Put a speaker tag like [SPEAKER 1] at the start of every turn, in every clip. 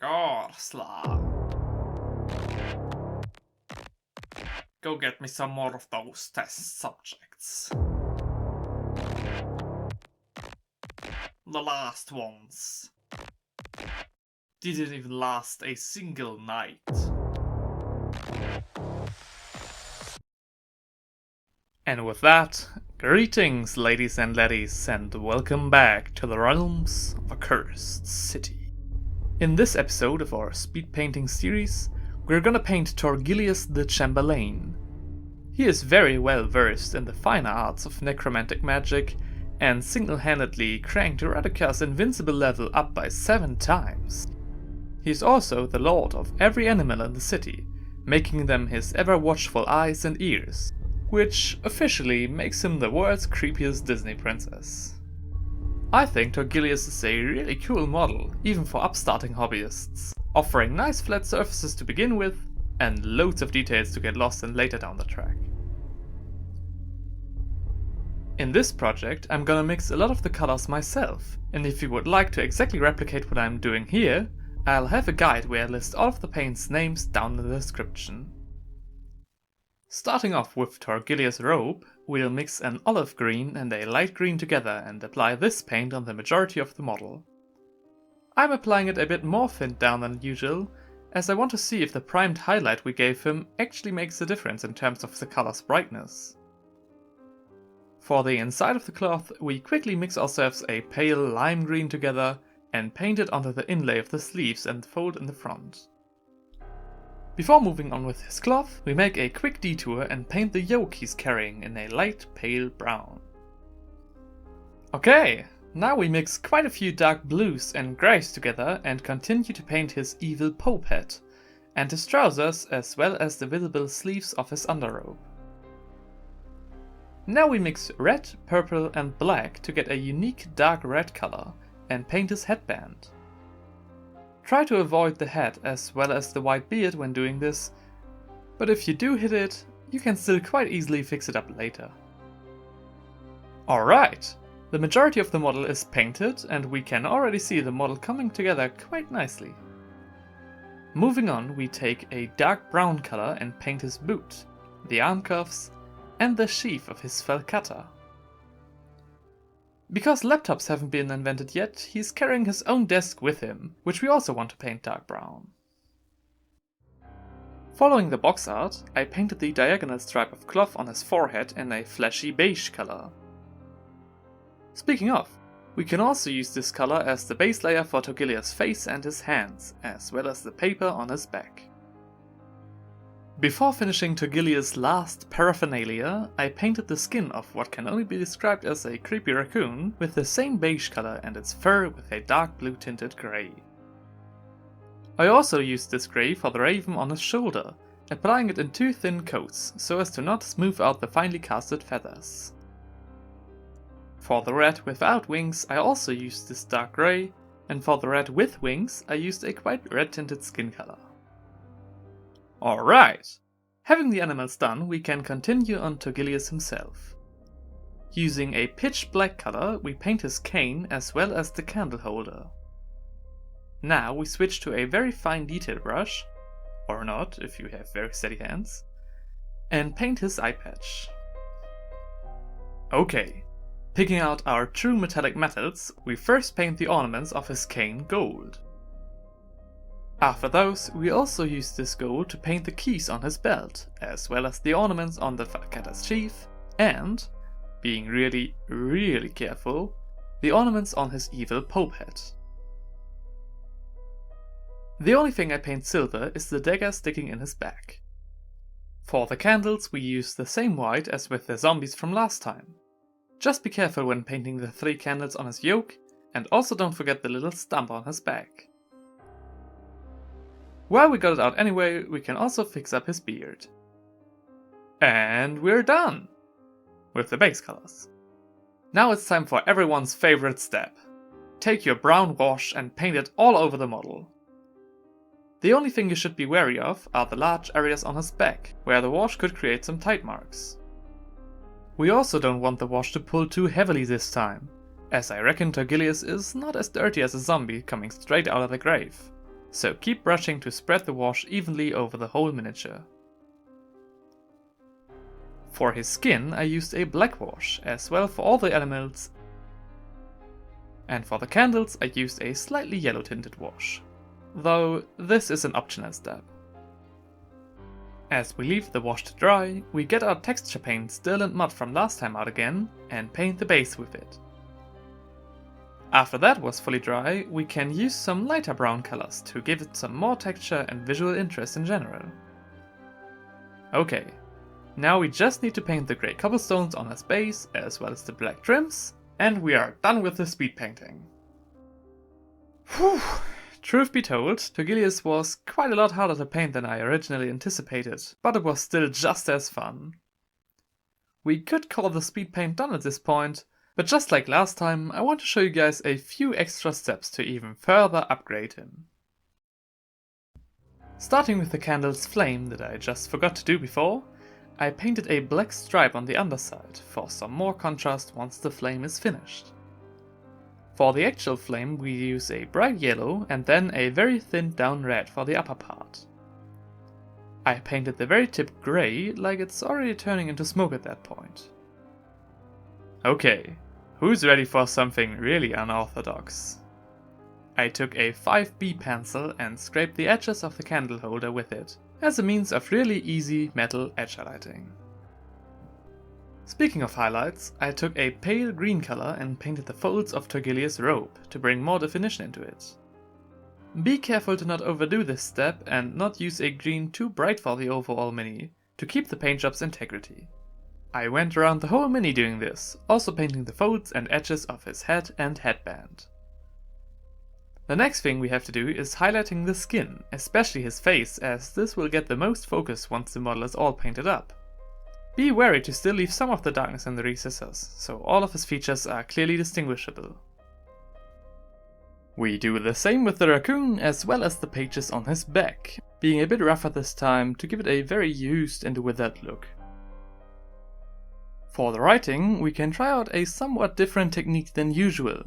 [SPEAKER 1] Gorsla. Go get me some more of those test subjects. The last ones didn't even last a single night. And with that, greetings ladies and laddies, and welcome back to the realms of a cursed city. In this episode of our speed painting series, we're gonna paint Torgilius the Chamberlain. He is very well versed in the finer arts of necromantic magic and single-handedly cranked Radika's invincible level up by 7 times. He is also the lord of every animal in the city, making them his ever-watchful eyes and ears, which officially makes him the world's creepiest Disney princess. I think Torgilius is a really cool model, even for upstarting hobbyists, offering nice flat surfaces to begin with, and loads of details to get lost in later down the track. In this project I'm gonna mix a lot of the colors myself, and if you would like to exactly replicate what I'm doing here, I'll have a guide where I list all of the paint's names down in the description. Starting off with Torgilius' robe, we'll mix an olive green and a light green together and apply this paint on the majority of the model. I'm applying it a bit more thinned down than usual, as I want to see if the primed highlight we gave him actually makes a difference in terms of the color's brightness. For the inside of the cloth, we quickly mix ourselves a pale lime green together and paint it onto the inlay of the sleeves and fold in the front. Before moving on with his cloth, we make a quick detour and paint the yoke he's carrying in a light pale brown. Okay, now we mix quite a few dark blues and greys together and continue to paint his evil pope hat, and his trousers as well as the visible sleeves of his underrobe. Now we mix red, purple and black to get a unique dark red color and paint his headband. Try to avoid the hat as well as the white beard when doing this, but if you do hit it, you can still quite easily fix it up later. Alright, the majority of the model is painted and we can already see the model coming together quite nicely. Moving on, we take a dark brown color and paint his boot, the arm cuffs, and the sheath of his falcata. Because laptops haven't been invented yet, he's carrying his own desk with him, which we also want to paint dark brown. Following the box art, I painted the diagonal stripe of cloth on his forehead in a flashy beige color. Speaking of, we can also use this color as the base layer for Torgilius' face and his hands, as well as the paper on his back. Before finishing Torgilius' last paraphernalia, I painted the skin of what can only be described as a creepy raccoon with the same beige color and its fur with a dark blue tinted grey. I also used this grey for the raven on his shoulder, applying it in 2 thin coats so as to not smooth out the finely casted feathers. For the red without wings I also used this dark grey, and for the red with wings I used a quite red tinted skin color. Alright, having the animals done, we can continue on Torgilius himself. Using a pitch black color, we paint his cane as well as the candle holder. Now we switch to a very fine detail brush, or not if you have very steady hands, and paint his eye patch. Okay, picking out our true metallic metals, we first paint the ornaments of his cane gold. After those, we also use this gold to paint the keys on his belt, as well as the ornaments on the falcata's sheath, and, being really careful, the ornaments on his evil pope hat. The only thing I paint silver is the dagger sticking in his back. For the candles we use the same white as with the zombies from last time. Just be careful when painting the 3 candles on his yoke, and also don't forget the little stump on his back. While we got it out anyway, we can also fix up his beard. And we're done! With the base colors. Now it's time for everyone's favorite step. Take your brown wash and paint it all over the model. The only thing you should be wary of are the large areas on his back, where the wash could create some tite marks. We also don't want the wash to pull too heavily this time, as I reckon Torgilius is not as dirty as a zombie coming straight out of the grave. so keep brushing to spread the wash evenly over the whole miniature. For his skin I used a black wash, as well for all the animals, and for the candles I used a slightly yellow tinted wash, though this is an optional step. As we leave the wash to dry, we get our texture paint still and mud from last time out again and paint the base with it. After that was fully dry, we can use some lighter brown colors to give it some more texture and visual interest in general. Okay, now we just need to paint the grey cobblestones on his base as well as the black trims, and we are done with the speed painting. Whew! Truth be told, Torgilius was quite a lot harder to paint than I originally anticipated, but it was still just as fun. We could call the speed paint done at this point, but just like last time, I want to show you guys a few extra steps to even further upgrade him. Starting with the candle's flame that I just forgot to do before, I painted a black stripe on the underside for some more contrast once the flame is finished. For the actual flame we use a bright yellow and then a very thinned down red for the upper part. I painted the very tip grey, like it's already turning into smoke at that point. Okay, who's ready for something really unorthodox? I took a 5B pencil and scraped the edges of the candle holder with it, as a means of really easy metal edge highlighting. Speaking of highlights, I took a pale green color and painted the folds of Torgilius' robe to bring more definition into it. Be careful to not overdo this step and not use a green too bright for the overall mini, to keep the paint job's integrity. I went around the whole mini doing this, also painting the folds and edges of his head and headband. The next thing we have to do is highlighting the skin, especially his face, as this will get the most focus once the model is all painted up. Be wary to still leave some of the darkness in the recesses, so all of his features are clearly distinguishable. We do the same with the raccoon as well as the pages on his back, being a bit rougher this time to give it a very used and withered look. For the writing, we can try out a somewhat different technique than usual,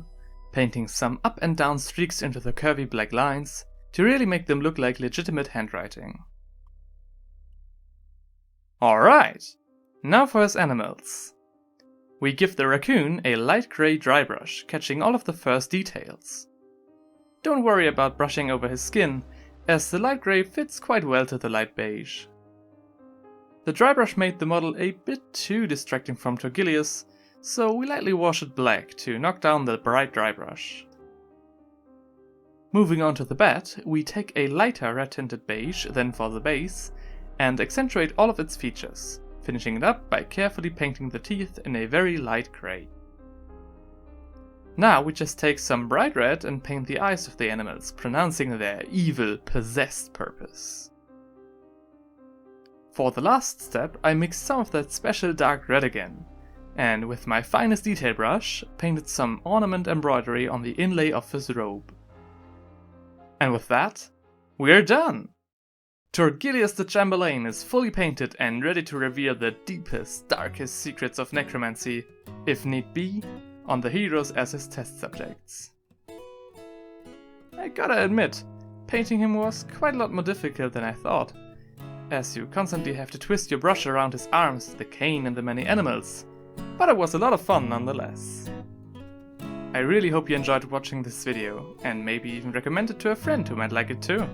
[SPEAKER 1] painting some up and down streaks into the curvy black lines to really make them look like legitimate handwriting. Alright, now for his animals. We give the raccoon a light grey dry brush, catching all of the first details. Don't worry about brushing over his skin, as the light grey fits quite well to the light beige. The dry brush made the model a bit too distracting from Torgilius, so we lightly wash it black to knock down the bright dry brush. Moving on to the bat, we take a lighter red tinted beige than for the base, and accentuate all of its features, finishing it up by carefully painting the teeth in a very light grey. Now we just take some bright red and paint the eyes of the animals, pronouncing their evil, possessed purpose. For the last step, I mixed some of that special dark red again, and with my finest detail brush, painted some ornament embroidery on the inlay of his robe. And with that, we're done! Torgilius the Chamberlain is fully painted and ready to reveal the deepest, darkest secrets of necromancy, if need be, on the heroes as his test subjects. I gotta admit, painting him was quite a lot more difficult than I thought, as you constantly have to twist your brush around his arms, the cane and the many animals, but it was a lot of fun nonetheless. I really hope you enjoyed watching this video, and maybe even recommend it to a friend who might like it too.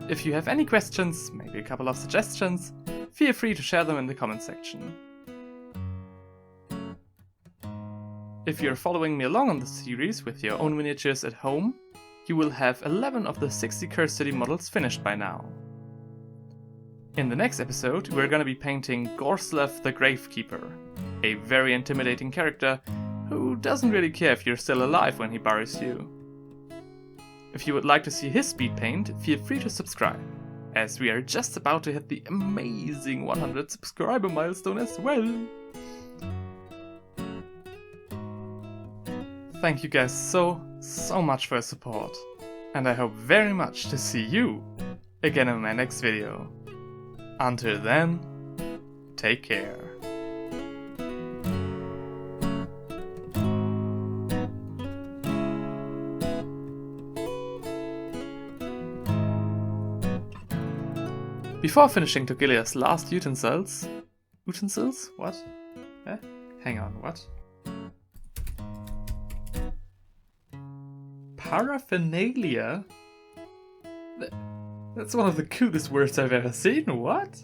[SPEAKER 1] If you have any questions, maybe a couple of suggestions, feel free to share them in the comment section. If you're following me along on the series with your own miniatures at home, you will have 11 of the 60 Cursed City models finished by now. In the next episode, we're gonna be painting Gorslav the Gravekeeper, a very intimidating character who doesn't really care if you're still alive when he buries you. If you would like to see his speed paint, feel free to subscribe, as we are just about to hit the amazing 100 subscriber milestone as well. Thank you guys so much for your support, and I hope very much to see you again in my next video. Until then, take care. Before finishing Torgilius' last utensils... Utensils? What? Eh? Hang on, what? Paraphernalia? That's one of the coolest words I've ever seen, what?